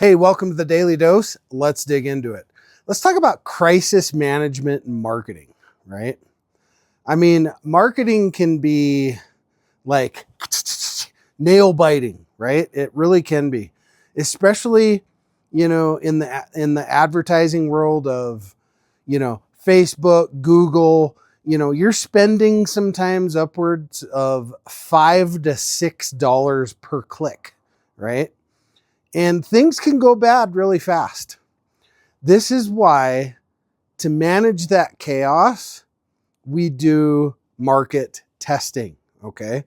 Hey, welcome to the Daily Dose. Let's dig into it. Let's talk about crisis management and marketing, right? I mean, marketing can be like nail biting, right? It really can be, especially, in the advertising world of, Facebook, Google. You're spending sometimes upwards of $5 to $6 per click, right? And things can go bad really fast. This is why, to manage that chaos, we do market testing, okay?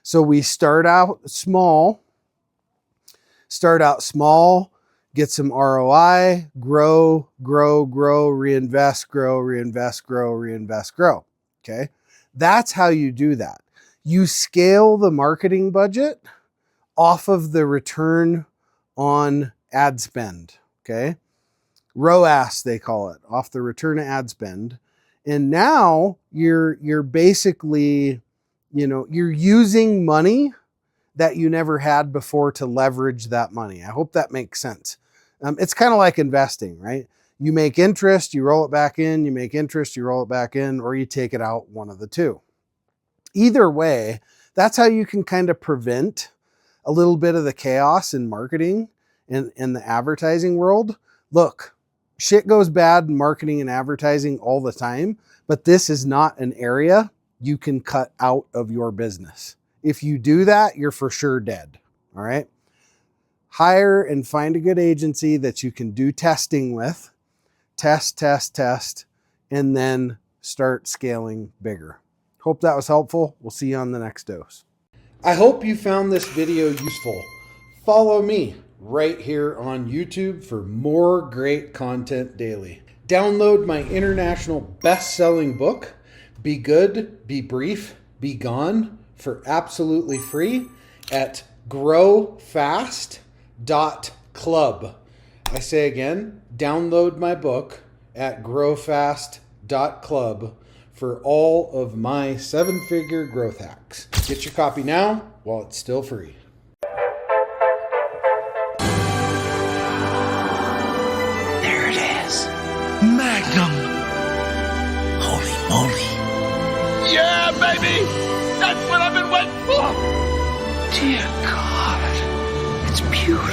So we start out small, get some ROI, grow, reinvest, grow, okay? That's how you do that. You scale the marketing budget off of the return on ad spend, okay? ROAS, they call it, off the return of ad spend. And now you're basically, you're using money that you never had before to leverage that money. I hope that makes sense. It's kind of like investing, right? You make interest, you roll it back in, you make interest, you roll it back in, or you take it out, one of the two. Either way, that's how you can kind of prevent a little bit of the chaos in marketing and in the advertising world. Look, shit goes bad in marketing and advertising all the time, but this is not an area you can cut out of your business. If you do that, you're for sure dead. All right. Hire and find a good agency that you can do testing with. Test, and then start scaling bigger. Hope that was helpful. We'll see you on the next dose. I hope you found this video useful. Follow me right here on YouTube for more great content daily. Download my international best-selling book, Be Good, Be Brief, Be Gone, for absolutely free at growfast.club. I say again, download my book at growfast.club for all of my 7-figure growth hacks. Get your copy now while it's still free. There it is. Magnum. Holy moly. Yeah, baby! That's what I've been waiting for! Dear God. It's beautiful.